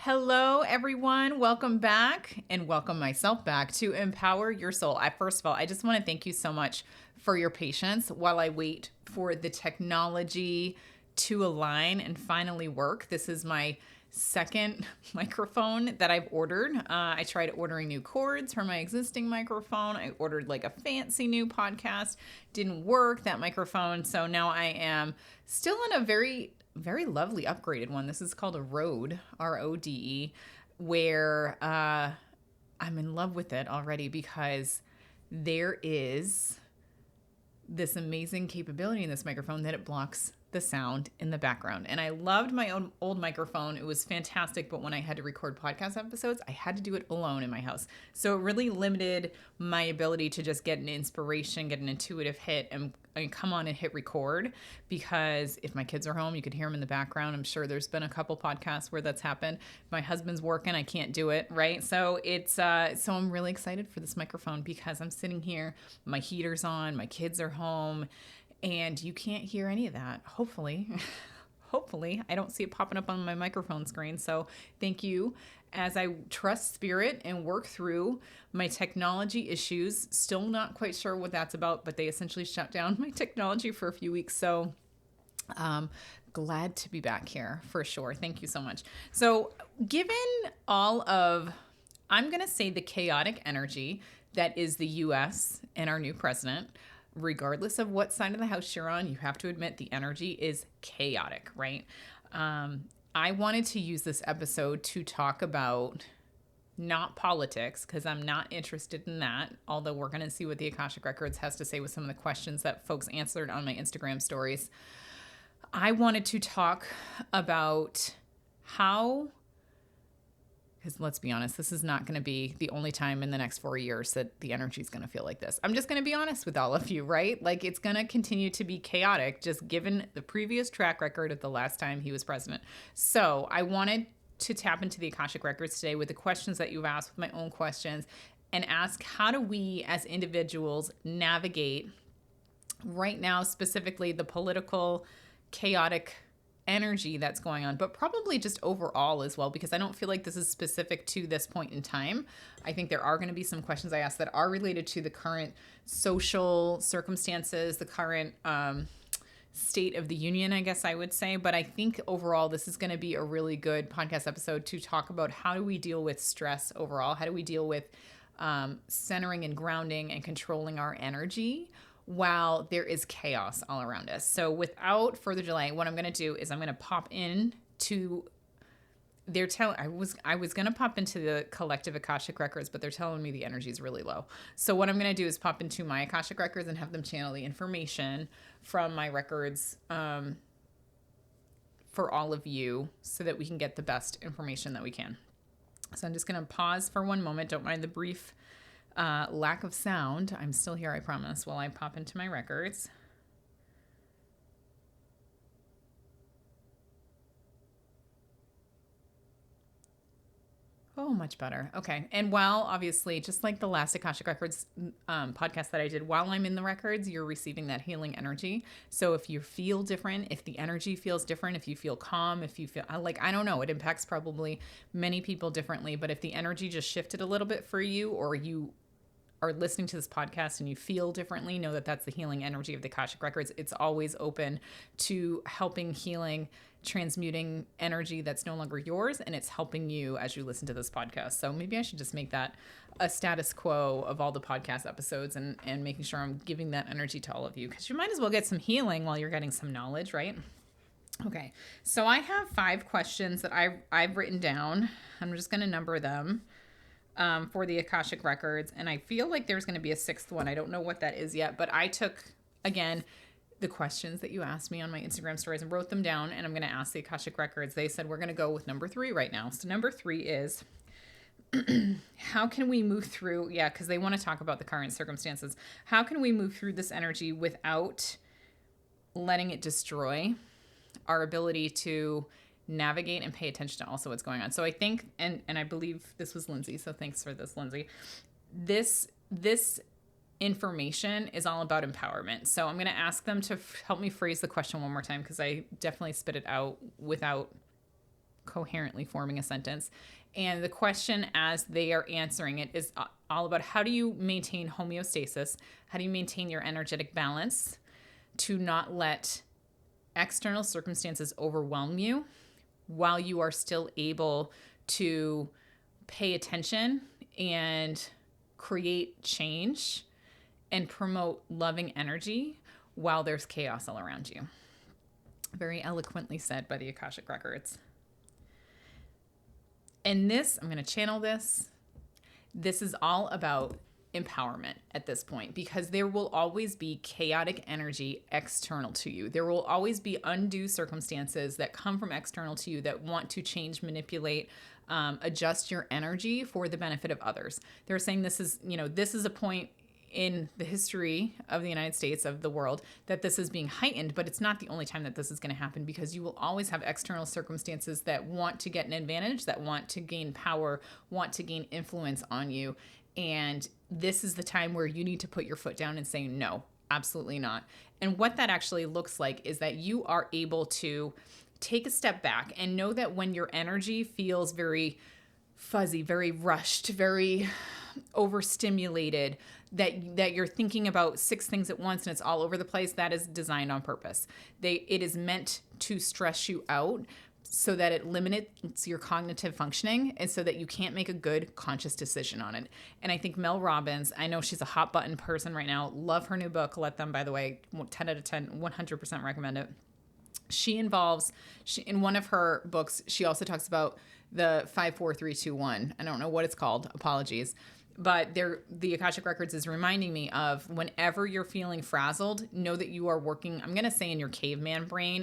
Hello, everyone. Welcome back and welcome myself back to Empower Your Soul. First of all, I just want to thank you so much for your patience while I wait for the technology to align and finally work. This is my second microphone that I've ordered. I tried ordering new cords for my existing microphone. I ordered like a fancy new podcast. Didn't work, that microphone. So now I am still in a very lovely upgraded one. This is called a Rode, Rode, where I'm in love with it already because there is this amazing capability in this microphone that it blocks the sound in the background. And I loved my own old microphone. It was fantastic. But when I had to record podcast episodes, I had to do it alone in my house. So it really limited my ability to just get an inspiration, get an intuitive hit and come on and hit record. Because if my kids are home, you could hear them in the background. I'm sure there's been a couple podcasts where that's happened. My husband's working, I can't do it, right? So so I'm really excited for this microphone because I'm sitting here, my heater's on, my kids are home, and you can't hear any of that. Hopefully, I don't see it popping up on my microphone screen. So thank you as I trust spirit and work through my technology issues. Still not quite sure what that's about, but they essentially shut down my technology for a few weeks. So glad to be back here for sure. Thank you so much. So given all of, I'm going to say the chaotic energy that is the US and our new president, regardless of what side of the house you're on, you have to admit the energy is chaotic, right? I wanted to use this episode to talk about not politics, because I'm not interested in that, although we're going to see what the Akashic Records has to say with some of the questions that folks answered on my Instagram stories. I wanted to talk about how, because let's be honest, this is not going to be the only time in the next 4 years that the energy is going to feel like this. I'm just going to be honest with all of you, right? Like, it's going to continue to be chaotic, just given the previous track record of the last time he was president. So I wanted to tap into the Akashic Records today with the questions that you've asked, with my own questions, and ask, how do we as individuals navigate right now, specifically the political, chaotic energy that's going on, but probably just overall as well, because I don't feel like this is specific to this point in time. I think there are going to be some questions I ask that are related to the current social circumstances, the current state of the union, I guess I would say. But I think overall, this is going to be a really good podcast episode to talk about how do we deal with stress overall? How do we deal with centering and grounding and controlling our energy while there is chaos all around us? So without further delay, what I'm going to do is I'm going to pop in to I was going to pop into the collective Akashic Records, but they're telling me the energy is really low. So what I'm going to do is pop into my Akashic Records and have them channel the information from my records for all of you so that we can get the best information that we can. So I'm just going to pause for one moment. Don't mind the brief lack of sound. I'm still here, I promise, while I pop into my records. Oh, much better. Okay. And while obviously, just like the last Akashic Records podcast that I did, while I'm in the records, you're receiving that healing energy. So if you feel different, if the energy feels different, if you feel calm, if you feel like, I don't know, it impacts probably many people differently. But if the energy just shifted a little bit for you, or you are listening to this podcast and you feel differently, know that that's the healing energy of the Akashic Records. It's always open to helping, healing, transmuting energy that's no longer yours, and it's helping you as you listen to this podcast. So maybe I should just make that a status quo of all the podcast episodes and making sure I'm giving that energy to all of you, because you might as well get some healing while you're getting some knowledge, right? Okay, so I have 5 questions that I've written down. I'm just going to number them for the Akashic Records, and I feel like there's going to be a 6th one. I don't know what that is yet, but I took, again, the questions that you asked me on my Instagram stories and wrote them down, and I'm going to ask the Akashic Records. They said we're going to go with number 3 right now. So number 3 is, how can we move through, because they want to talk about the current circumstances. How can we move through this energy without letting it destroy our ability to navigate and pay attention to also what's going on? So I think, and I believe this was Lindsay, so thanks for this, Lindsay. This information is all about empowerment. So I'm going to ask them to help me phrase the question one more time, because I definitely spit it out without coherently forming a sentence. And the question as they are answering it is all about how do you maintain homeostasis? How do you maintain your energetic balance to not let external circumstances overwhelm you while you are still able to pay attention and create change and promote loving energy while there's chaos all around you. Very eloquently said by the Akashic Records. And this, I'm going to channel this. This is all about empowerment at this point, because there will always be chaotic energy external to you. There will always be undue circumstances that come from external to you that want to change, manipulate, adjust your energy for the benefit of others. They're saying this is a point in the history of the United States, of the world, that this is being heightened, but it's not the only time that this is going to happen, because you will always have external circumstances that want to get an advantage, that want to gain power, want to gain influence on you. And this is the time where you need to put your foot down and say, no, absolutely not. And what that actually looks like is that you are able to take a step back and know that when your energy feels very fuzzy, very rushed, very overstimulated, that you're thinking about 6 things at once and it's all over the place, that is designed on purpose. It is meant to stress you out so that it limits your cognitive functioning and so that you can't make a good conscious decision on it. And I think Mel Robbins, I know she's a hot button person right now. Love her new book, Let Them, by the way, 10 out of 10, 100% recommend it. In one of her books, she also talks about the 5, 4, 3, 2, 1. I don't know what it's called. Apologies. But the Akashic Records is reminding me of whenever you're feeling frazzled, know that you are working, I'm going to say in your caveman brain,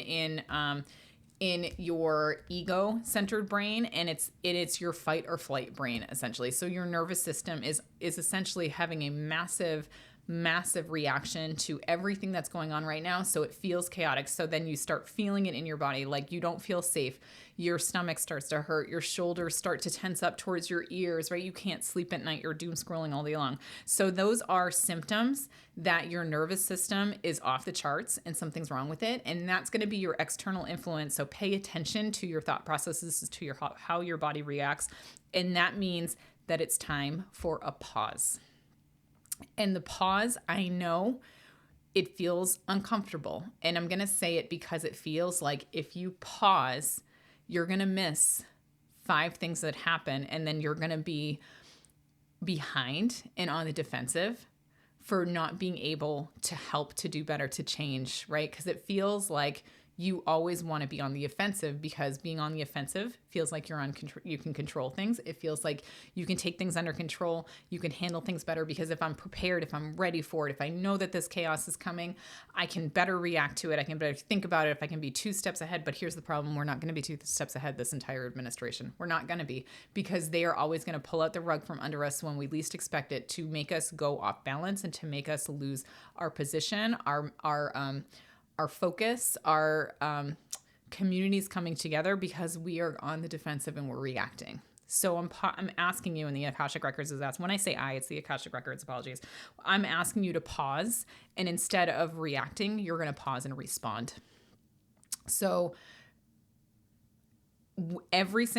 in your ego-centered brain, and it's your fight or flight brain, essentially. So your nervous system is essentially having a massive reaction to everything that's going on right now. So it feels chaotic. So then you start feeling it in your body, like you don't feel safe. Your stomach starts to hurt. Your shoulders start to tense up towards your ears, right? You can't sleep at night. You're doom scrolling all day long. So those are symptoms that your nervous system is off the charts and something's wrong with it. And that's going to be your external influence. So pay attention to your thought processes, to how your body reacts. And that means that it's time for a pause. And the pause, I know it feels uncomfortable. And I'm going to say it because it feels like if you pause, you're going to miss 5 things that happen. And then you're going to be behind and on the defensive for not being able to help, to do better, to change, right? Because it feels like you always want to be on the offensive, because being on the offensive feels like you can control things. It feels like you can take things under control. You can handle things better, because if I'm prepared, if I'm ready for it, if I know that this chaos is coming, I can better react to it. I can better think about it. If I can be 2 steps ahead. But here's the problem. We're not going to be 2 steps ahead this entire administration. We're not going to be, because they are always going to pull out the rug from under us when we least expect it, to make us go off balance and to make us lose our position, our focus, our communities coming together, because we are on the defensive and we're reacting. So I'm asking you, in the Akashic Records is asked, when I say it's the Akashic Records, apologies. I'm asking you to pause, and instead of reacting, you're going to pause and respond. So here's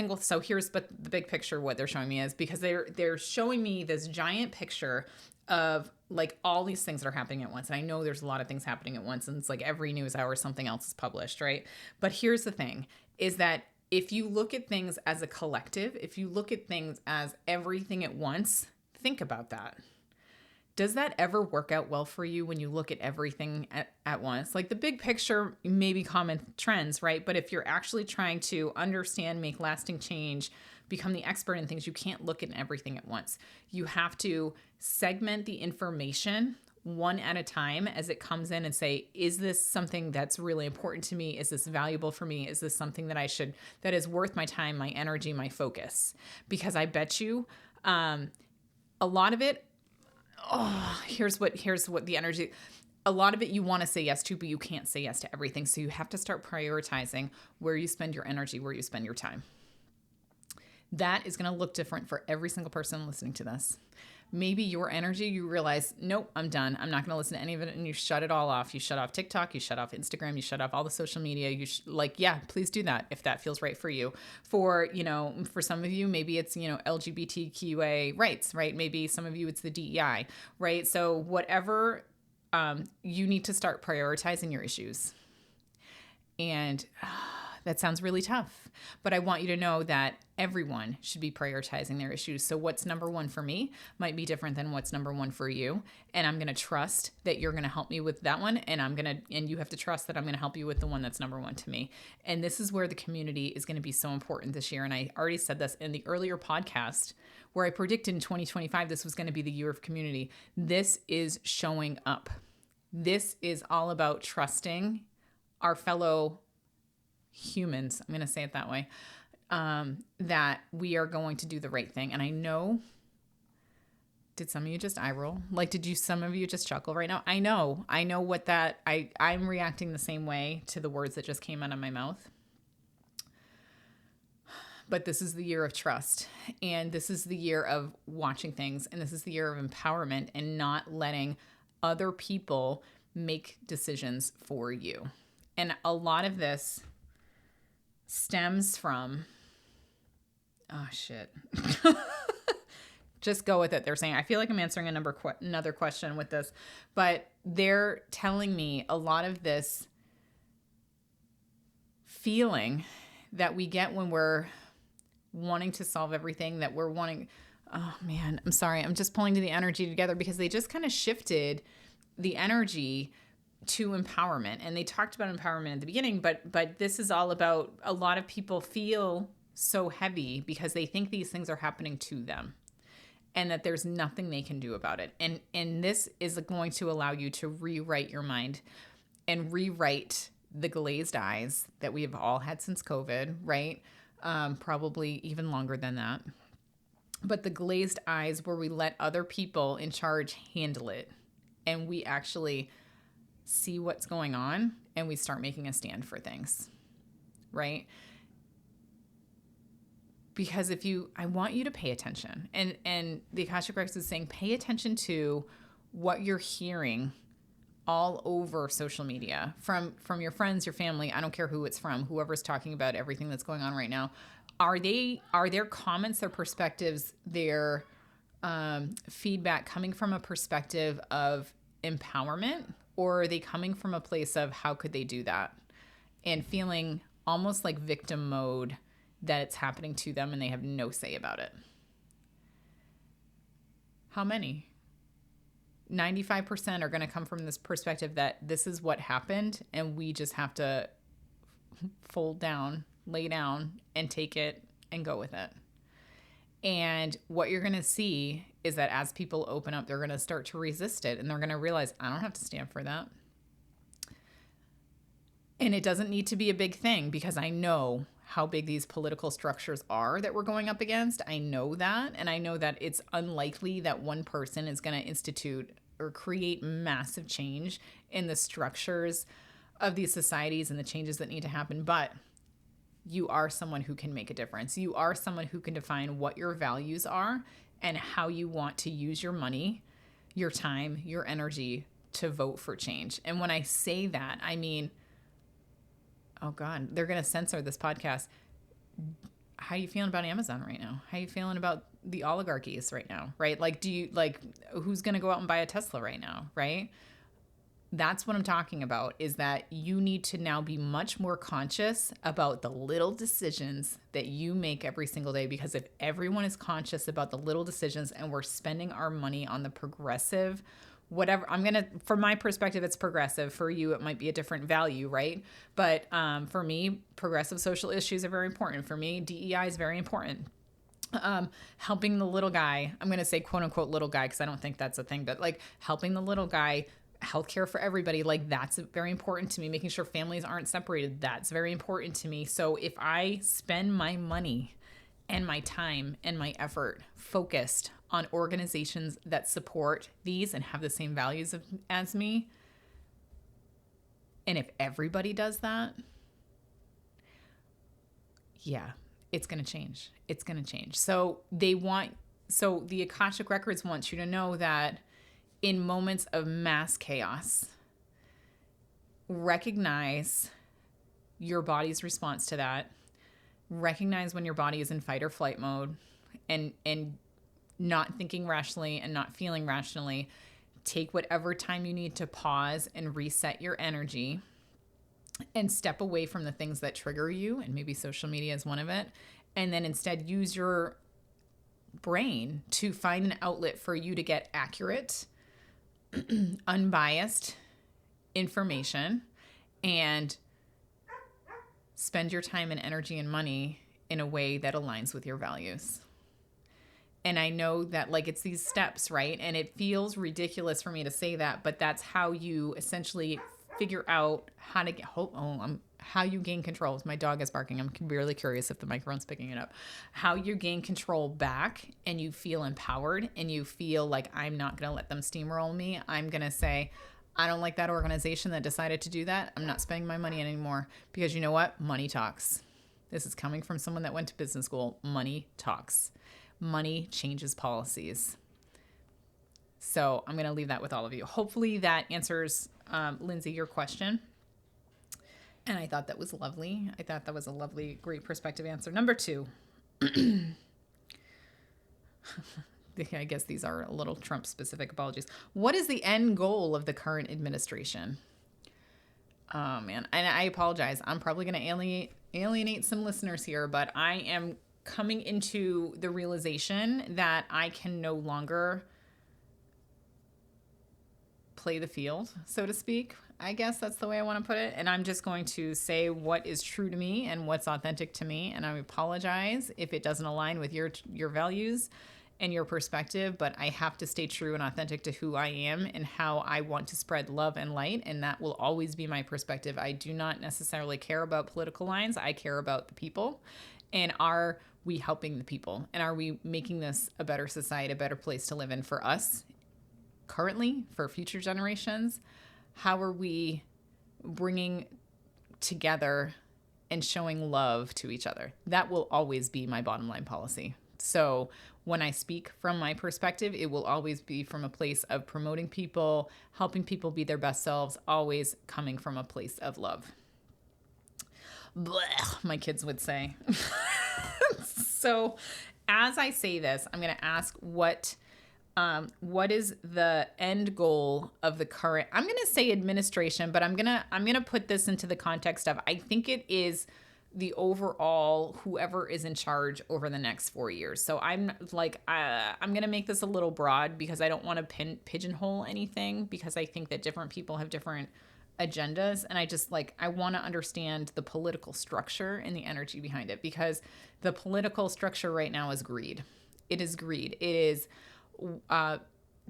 the big picture, what they're showing me is, because they're showing me this giant picture of like all these things that are happening at once. And I know there's a lot of things happening at once, and it's like every news hour something else is published, right? But here's the thing, is that if you look at things as a collective, if you look at things as everything at once, think about that. Does that ever work out well for you when you look at everything at once? Like the big picture, maybe common trends, right? But if you're actually trying to understand, make lasting change, become the expert in things, you can't look at everything at once. You have to segment the information one at a time as it comes in and say, is this something that's really important to me? Is this valuable for me? Is this something that is worth my time, my energy, my focus? Because I bet you a lot of it, here's what the energy, a lot of it you want to say yes to, but you can't say yes to everything. So you have to start prioritizing where you spend your energy, where you spend your time. That is going to look different for every single person listening to this. Maybe your energy, you realize, nope, I'm done. I'm not going to listen to any of it. And you shut it all off. You shut off TikTok, you shut off Instagram, you shut off all the social media. Yeah, please do that if that feels right for you. For, for some of you, maybe it's, LGBTQA rights, right? Maybe some of you, it's the DEI, right? So whatever, you need to start prioritizing your issues. And that sounds really tough, but I want you to know that everyone should be prioritizing their issues. So what's number one for me might be different than what's number one for you. And I'm going to trust that you're going to help me with that one. And you have to trust that I'm going to help you with the one that's number one to me. And this is where the community is going to be so important this year. And I already said this in the earlier podcast where I predicted in 2025, this was going to be the year of community. This is showing up. This is all about trusting our fellow humans, I'm going to say it that way, that we are going to do the right thing. And I know, did some of you just eye roll? Like, some of you just chuckle right now? I know what I'm reacting the same way to the words that just came out of my mouth. But this is the year of trust. And this is the year of watching things. And this is the year of empowerment and not letting other people make decisions for you. And a lot of this stems from, oh shit. Just go with it. They're saying, I feel like I'm answering another question with this, but they're telling me a lot of this feeling that we get when we're wanting to solve everything, that we're wanting, oh man, I'm sorry. I'm just pulling the energy together because they just kind of shifted the energy to empowerment. And they talked about empowerment at the beginning, but this is all about, a lot of people feel so heavy because they think these things are happening to them and that there's nothing they can do about it. And this is going to allow you to rewrite your mind and rewrite the glazed eyes that we have all had since COVID, right? Probably even longer than that. But the glazed eyes where we let other people in charge handle it and we actually see what's going on and we start making a stand for things, right? Because I want you to pay attention, and the Akashic Records is saying, pay attention to what you're hearing all over social media from your friends, your family. I don't care who it's from, whoever's talking about everything that's going on right now. Are their comments, their perspectives, their feedback coming from a perspective of empowerment? Or are they coming from a place of how could they do that? And feeling almost like victim mode that it's happening to them and they have no say about it. How many? 95% are going to come from this perspective that this is what happened and we just have to fold down, lay down, and take it and go with it. And what you're going to see is that as people open up, they're going to start to resist it and they're going to realize, I don't have to stand for that. And it doesn't need to be a big thing because I know how big these political structures are that we're going up against. I know that. And I know that it's unlikely that one person is going to institute or create massive change in the structures of these societies and the changes that need to happen. But you are someone who can make a difference. You are someone who can define what your values are and how you want to use your money, your time, your energy to vote for change. And when I say that, I mean, oh God, they're going to censor this podcast. How are you feeling about Amazon right now? How are you feeling about the oligarchies right now, right? Like, who's going to go out and buy a Tesla right now, right? That's what I'm talking about, is that you need to now be much more conscious about the little decisions that you make every single day. Because if everyone is conscious about the little decisions and we're spending our money on the progressive, whatever, from my perspective, it's progressive. For you, it might be a different value, right? But for me, progressive social issues are very important. For me, DEI is very important. Helping the little guy, I'm going to say quote unquote little guy, because I don't think that's a thing, but like helping the little guy, healthcare for everybody, like that's very important to me. Making sure families aren't separated, that's very important to me. So if I spend my money and my time and my effort focused on organizations that support these and have the same values as me, and if everybody does that, yeah, it's going to change. It's going to change. So they want So the Akashic Records wants you to know that in moments of mass chaos, recognize your body's response to that. Recognize when your body is in fight or flight mode and not thinking rationally and not feeling rationally. Take whatever time you need to pause and reset your energy and step away from the things that trigger you, and maybe social media is one of it, and then instead use your brain to find an outlet for you to get accurate, unbiased information and spend your time and energy and money in a way that aligns with your values. And I know that like it's these steps, right? And it feels ridiculous for me to say that, but that's how you essentially figure out how to get how you gain control. My dog is barking. I'm really curious if the microphone's picking it up. How you gain control back and you feel empowered and you feel like I'm not going to let them steamroll me. I'm going to say, I don't like that organization that decided to do that. I'm not spending my money anymore because you know what? Money talks. This is coming from someone that went to business school. Money talks. Money changes policies. So I'm going to leave that with all of you. Hopefully that answers, Lindsay, your question. And I thought that was lovely. I thought that was a lovely, great perspective answer. Number 2. I guess these are a little Trump-specific. Apologies. What is the end goal of the current administration? Oh, man. And I apologize. I'm probably going to alienate some listeners here, but I am coming into the realization that I can no longer play the field, so to speak. I guess that's the way I want to put it. And I'm just going to say what is true to me and what's authentic to me. And I apologize if it doesn't align with your values and your perspective, but I have to stay true and authentic to who I am and how I want to spread love and light. And that will always be my perspective. I do not necessarily care about political lines. I care about the people. And are we helping the people? And are we making this a better society, a better place to live in for us currently, for future generations? How are we bringing together and showing love to each other? That will always be my bottom line policy. So when I speak from my perspective, it will always be from a place of promoting people, helping people be their best selves, always coming from a place of love. Blech, my kids would say. So as I say this, I'm going to ask what is the end goal of the current, I'm going to say administration, but I'm going to put this into the context of, I think it is the overall, whoever is in charge over the next 4 years. So I'm like, I'm going to make this a little broad because I don't want to pigeonhole anything, because I think that different people have different agendas. And I just I want to understand the political structure and the energy behind it, because the political structure right now is greed. It is greed. It is,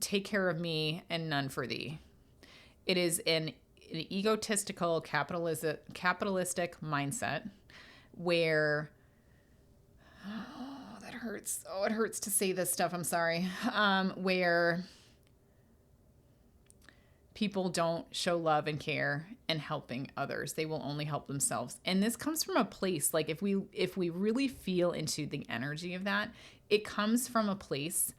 take care of me and none for thee. It is an egotistical capitalistic mindset where, that hurts. Oh, it hurts to say this stuff. I'm sorry. Where people don't show love and care and helping others. They will only help themselves. And this comes from a place, if we really feel into the energy of that, it comes from a place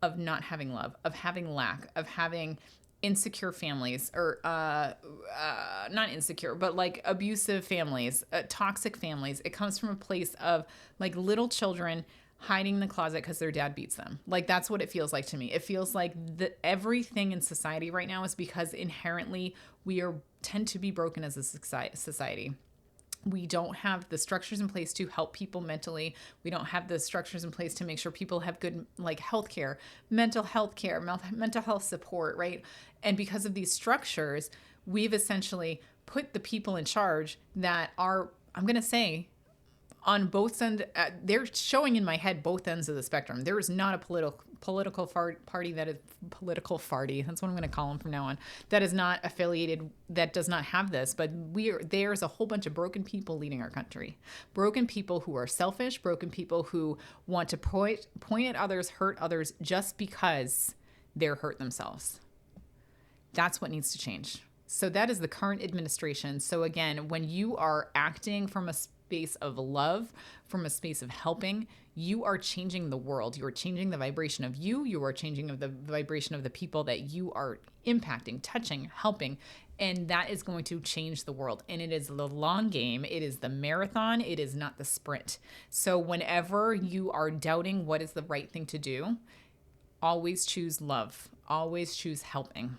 of not having love, of having lack, of having insecure families, or not insecure, but abusive families, toxic families. It comes from a place of little children hiding in the closet because their dad beats them. That's what it feels like to me. It feels like everything in society right now is because inherently we tend to be broken as a society. We don't have the structures in place to help people mentally. We don't have the structures in place to make sure people have good healthcare, mental health care, mental health support, right? And because of these structures, we've essentially put the people in charge that are, I'm going to say, on both ends. They're showing in my head both ends of the spectrum. There is not a political party that is political farty. That's what I'm going to call them from now on. That is not affiliated. That does not have this. But there's a whole bunch of broken people leading our country. Broken people who are selfish. Broken people who want to point at others, hurt others just because they're hurt themselves. That's what needs to change. So that is the current administration. So again, when you are acting from a space of love, from a space of helping, you are changing the world. You are changing the vibration of you. You are changing the vibration of the people that you are impacting, touching, helping. And that is going to change the world. And it is the long game. It is the marathon. It is not the sprint. So whenever you are doubting what is the right thing to do, always choose love. Always choose helping.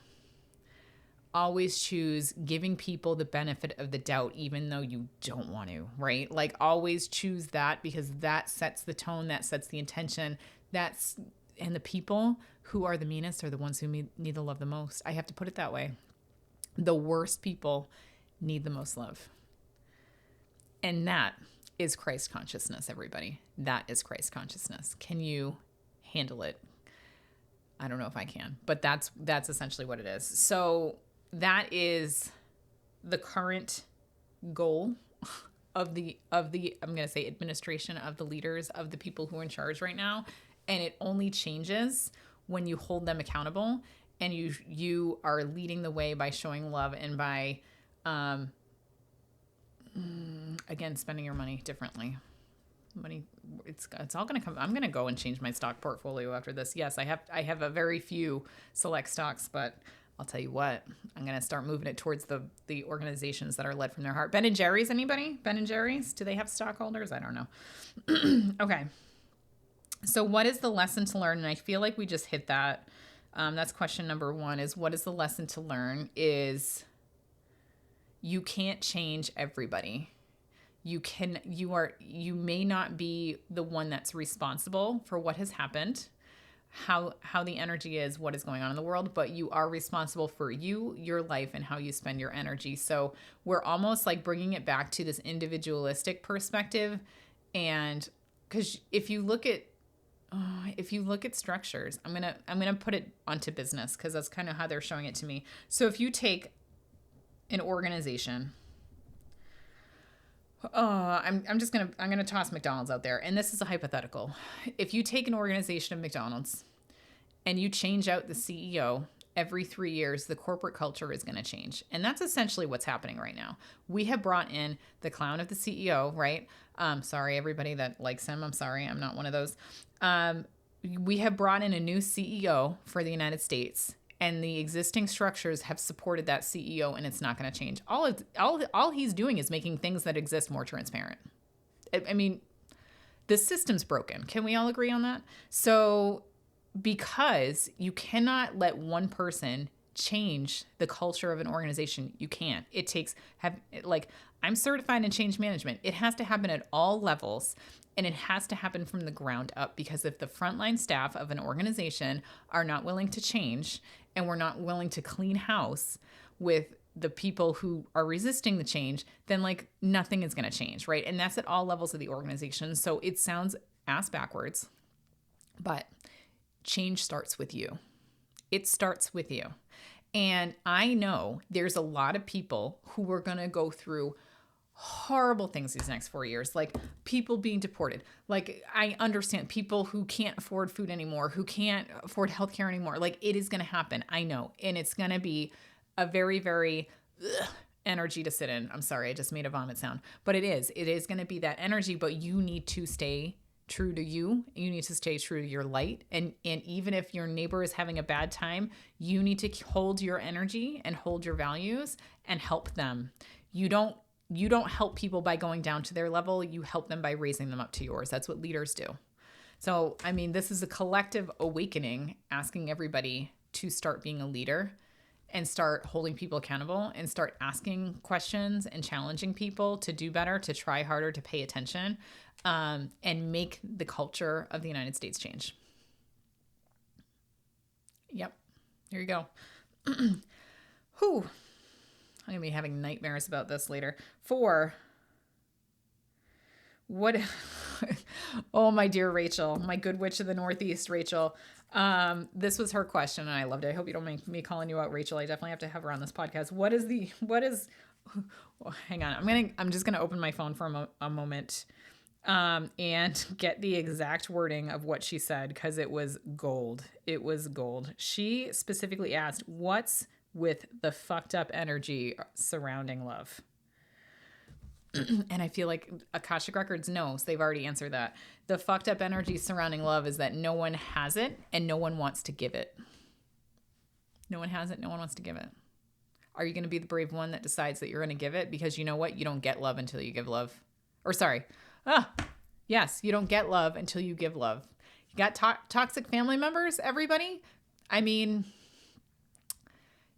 Always choose giving people the benefit of the doubt, even though you don't want to, right? Like always choose that, because that sets the tone, that sets the intention. And the people who are the meanest are the ones who need the love the most. I have to put it that way. The worst people need the most love. And that is Christ consciousness, everybody. That is Christ consciousness. Can you handle it? I don't know if I can, but that's essentially what it is. So that is the current goal of the I'm going to say administration, of the leaders, of the people who are in charge right now. And it only changes when you hold them accountable and you are leading the way by showing love and by, again, spending your money differently. Money, it's all going to come. I'm going to go and change my stock portfolio after this. Yes, I have a very few select stocks, but I'll tell you what, I'm going to start moving it towards the organizations that are led from their heart. Ben and Jerry's, anybody? Ben and Jerry's? Do they have stockholders? I don't know. Okay. So what is the lesson to learn? And I feel like we just hit that. That's question number 1, is what is the lesson to learn? Is you can't change everybody. You may not be the one that's responsible for what has happened, how the energy is, what is going on in the world, but you are responsible for you, your life, and how you spend your energy. So we're almost like bringing it back to this individualistic perspective. And because if you look at structures, I'm gonna put it onto business, because that's kind of how they're showing it to me. So if you take an organization, I'm gonna toss McDonald's out there, and this is a hypothetical. If you take an organization of McDonald's and you change out the CEO every 3 years, the corporate culture is going to change, and that's essentially what's happening right now. We have brought in the clown of the CEO, right? Sorry, everybody that likes him. I'm sorry, I'm not one of those. We have brought in a new CEO for the United States. And the existing structures have supported that CEO, and it's not going to change. All he's doing is making things that exist more transparent. I mean, the system's broken. Can we all agree on that? So, because you cannot let one person change the culture of an organization, you can't. It takes I'm certified in change management. It has to happen at all levels. And it has to happen from the ground up, because if the frontline staff of an organization are not willing to change, and we're not willing to clean house with the people who are resisting the change, then nothing is going to change, right? And that's at all levels of the organization. So it sounds ass backwards, but change starts with you. It starts with you. And I know there's a lot of people who are going to go through horrible things these next 4 years, like people being deported. I understand people who can't afford food anymore, who can't afford healthcare anymore. It is going to happen. I know. And it's going to be a very, very energy to sit in. I'm sorry, I just made a vomit sound, but it is going to be that energy, but you need to stay true to you. You need to stay true to your light. And even if your neighbor is having a bad time, you need to hold your energy and hold your values and help them. You don't help people by going down to their level. You help them by raising them up to yours. That's what leaders do. So, I mean, this is a collective awakening, asking everybody to start being a leader and start holding people accountable and start asking questions and challenging people to do better, to try harder, to pay attention, and make the culture of the United States change. Yep. Here you go. Whew. I'm going to be having nightmares about this later. 4, what? Oh, my dear Rachel, my good witch of the Northeast, Rachel. This was her question, and I loved it. I hope you don't make me calling you out, Rachel. I definitely have to have her on this podcast. Well, hang on. I'm just going to open my phone for a moment, and get the exact wording of what she said, because it was gold. It was gold. She specifically asked, what's with the fucked up energy surrounding love? And I feel like Akashic Records knows, they've already answered that. The fucked up energy surrounding love is that no one has it and no one wants to give it. No one has it. No one wants to give it. Are you going to be the brave one that decides that you're going to give it? Because you know what? You don't get love until you give love. Or sorry. Yes, you don't get love until you give love. You got toxic family members, everybody? I mean,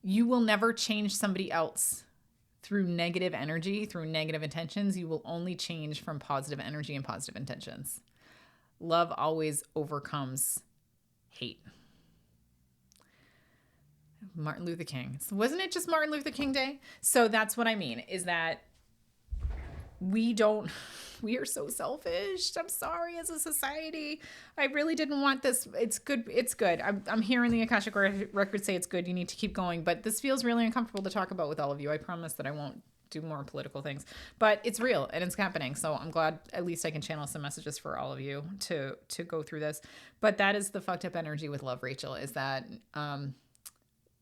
you will never change somebody else through negative energy, through negative intentions. You will only change from positive energy and positive intentions. Love always overcomes hate. Martin Luther King. So wasn't it just Martin Luther King Day? So that's what I mean, is that we are so selfish. I'm sorry, as a society. I really didn't want this. It's good. It's good. I'm hearing the Akashic Records say it's good. You need to keep going. But this feels really uncomfortable to talk about with all of you. I promise that I won't do more political things. But it's real and it's happening. So I'm glad at least I can channel some messages for all of you to go through this. But that is the fucked up energy with love, Rachel, is that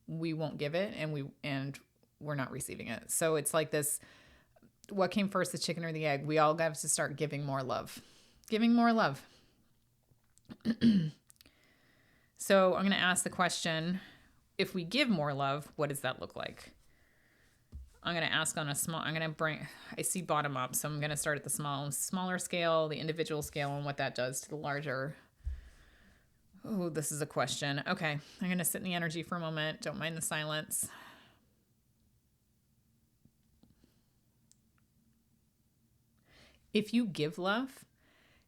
we won't give it and we're not receiving it. So it's like this, what came first, the chicken or the egg? We all have to start giving more love. Giving more love. So I'm going to ask the question, if we give more love, what does that look like? I'm going to ask on a small, I see bottom up. So I'm going to start at the smaller scale, the individual scale, and what that does to the larger. Oh, this is a question. Okay. I'm going to sit in the energy for a moment. Don't mind the silence. If you give love,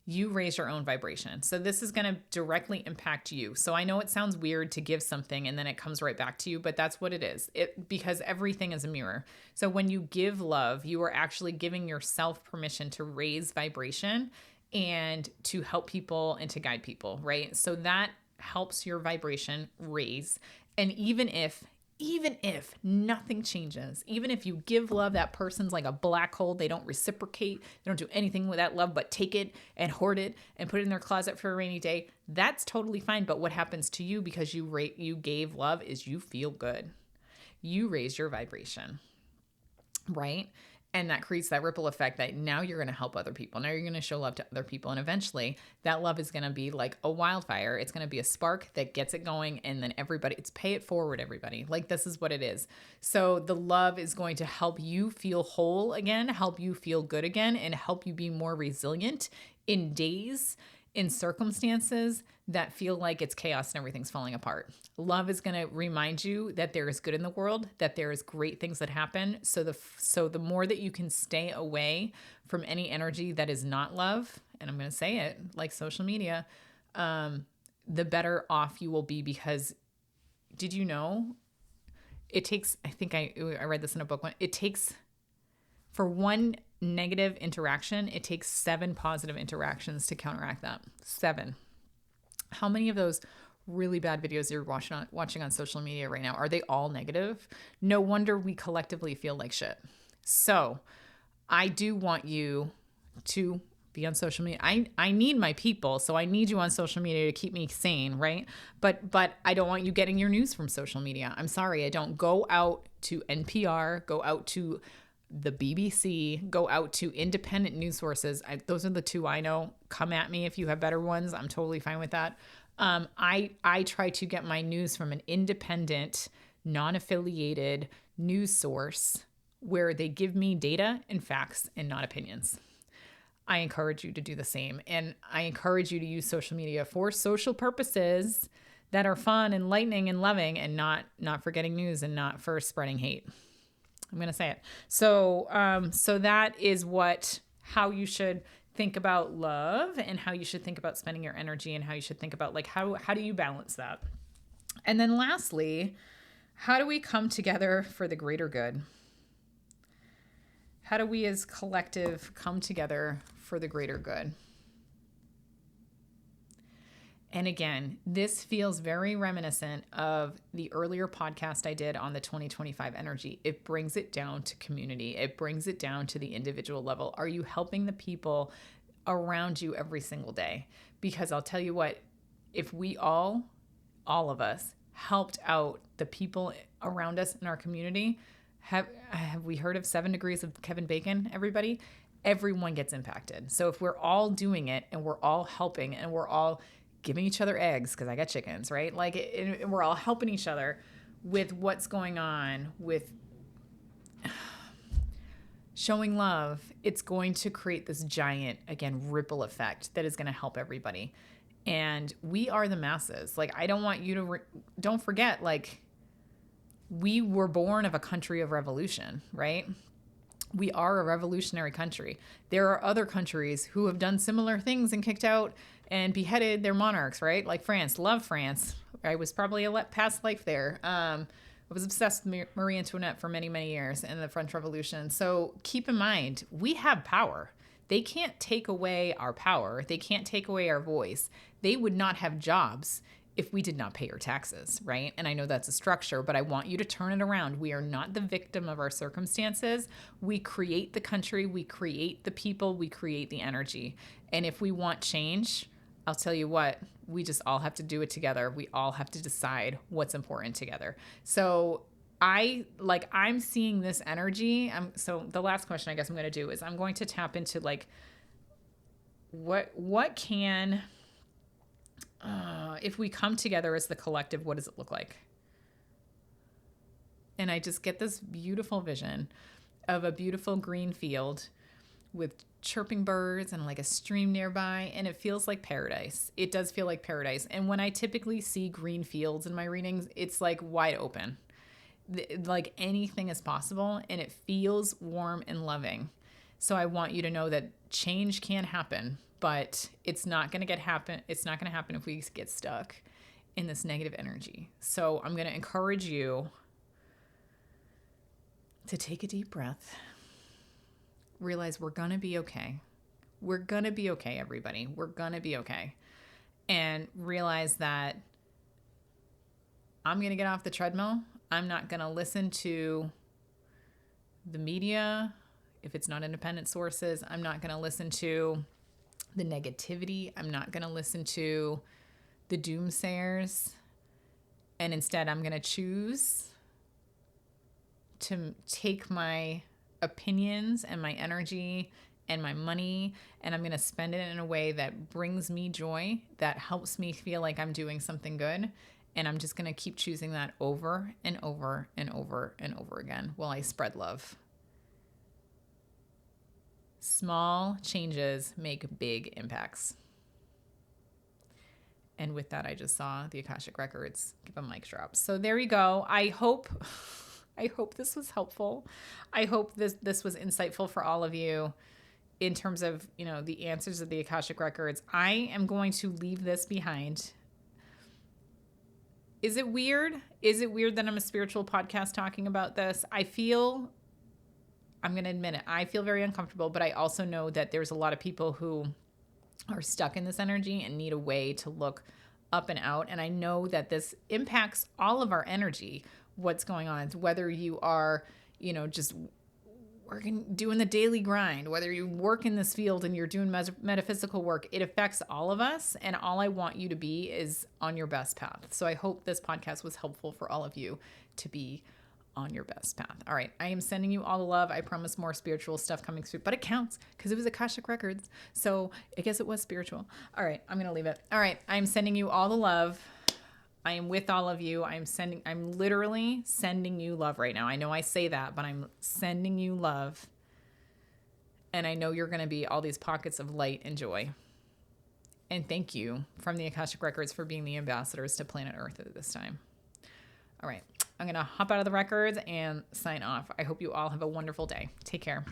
you raise your own vibration. So this is going to directly impact you. So I know it sounds weird to give something and then it comes right back to you, but that's what it is. Because everything is a mirror. So when you give love, you are actually giving yourself permission to raise vibration and to help people and to guide people, right? So that helps your vibration raise. And even if nothing changes, even if you give love, that person's like a black hole, they don't reciprocate, they don't do anything with that love but take it and hoard it and put it in their closet for a rainy day, that's totally fine. But what happens to you because you gave love is you feel good. You raise your vibration, right? And that creates that ripple effect that now you're going to help other people. Now you're going to show love to other people. And eventually that love is going to be like a wildfire. It's going to be a spark that gets it going. And then it's pay it forward, everybody. Like, this is what it is. So the love is going to help you feel whole again, help you feel good again, and help you be more resilient in days, in circumstances that feel like it's chaos and everything's falling apart. Love is going to remind you that there is good in the world, that there is great things that happen. So the more that you can stay away from any energy that is not love, and I'm going to say it like social media, the better off you will be. Because did you know it takes, I think I read this in a book, it takes, for one negative interaction, it takes 7 positive interactions to counteract that. 7. How many of those really bad videos you're watching on social media right now, are they all negative? No wonder we collectively feel like shit. So I do want you to be on social media. I need my people, so I need you on social media to keep me sane, right? But I don't want you getting your news from social media. I'm sorry, I don't. Go out to NPR, go out to the BBC, go out to independent news sources. Those are the 2 I know. Come at me if you have better ones. I'm totally fine with that. I try to get my news from an independent, non-affiliated news source where they give me data and facts and not opinions. I encourage you to do the same. And I encourage you to use social media for social purposes that are fun, enlightening, and loving, and not for getting news and not for spreading hate. I'm going to say it. So that is how you should think about love, and how you should think about spending your energy, and how you should think about, like, how do you balance that? And then lastly, how do we come together for the greater good? How do we as collective come together for the greater good? And again, this feels very reminiscent of the earlier podcast I did on the 2025 energy. It brings it down to community. It brings it down to the individual level. Are you helping the people around you every single day? Because I'll tell you what, if we all of us helped out the people around us in our community, Have we heard of 7 degrees of Kevin Bacon, everybody? Everyone gets impacted. So if we're all doing it and we're all helping and we're all giving each other eggs, because I got chickens, right? Like, and we're all helping each other with what's going on, with showing love, it's going to create this giant, again, ripple effect that is going to help everybody. And we are the masses. Like, I don't want you to, don't forget, like, we were born of a country of revolution, right? We are a revolutionary country. There are other countries who have done similar things and kicked out and beheaded their monarchs, right? Like France. Love France. I was probably a past life there. I was obsessed with Marie Antoinette for many, many years in the French Revolution. So keep in mind, we have power. They can't take away our power. They can't take away our voice. They would not have jobs if we did not pay our taxes, right? And I know that's a structure, but I want you to turn it around. We are not the victim of our circumstances. We create the country, we create the people, we create the energy. And if we want change, I'll tell you what, we just all have to do it together. We all have to decide what's important together. So I'm seeing this energy. So the last question I guess I'm going to do is I'm going to tap into like, what can, if we come together as the collective, what does it look like? And I just get this beautiful vision of a beautiful green field with chirping birds and like a stream nearby, and it feels like paradise. It does feel like paradise. And when I typically see green fields in my readings, it's like wide open. Like anything is possible, and it feels warm and loving. So I want you to know that change can happen, but it's not going to happen. It's not going to happen if we get stuck in this negative energy. So I'm going to encourage you to take a deep breath. Realize we're going to be okay. We're going to be okay, everybody. We're going to be okay. And realize that I'm going to get off the treadmill. I'm not going to listen to the media if it's not independent sources. I'm not going to listen to the negativity. I'm not going to listen to the doomsayers. And instead, I'm going to choose to take my opinions and my energy and my money, and I'm going to spend it in a way that brings me joy, that helps me feel like I'm doing something good. And I'm just going to keep choosing that over and over and over and over again while I spread love. Small changes make big impacts. And with that, I just saw the Akashic Records give a mic drop. So there you go. I hope this was helpful. I hope this was insightful for all of you in terms of, the answers of the Akashic Records. I am going to leave this behind. Is it weird? Is it weird that I'm a spiritual podcast talking about this? I'm going to admit it. I feel very uncomfortable, but I also know that there's a lot of people who are stuck in this energy and need a way to look up and out. And I know that this impacts all of our energy, what's going on, whether you are, just doing the daily grind, whether you work in this field and you're doing metaphysical work, it affects all of us. And all I want you to be is on your best path. So I hope this podcast was helpful for all of you to be on your best path. All right. I am sending you all the love. I promise more spiritual stuff coming through, but it counts because it was Akashic Records. So I guess it was spiritual. All right. I'm going to leave it. All right. I'm sending you all the love. I am with all of you. I'm literally sending you love right now. I know I say that, but I'm sending you love. And I know you're going to be all these pockets of light and joy. And thank you from the Akashic Records for being the ambassadors to planet Earth at this time. All right. I'm going to hop out of the records and sign off. I hope you all have a wonderful day. Take care.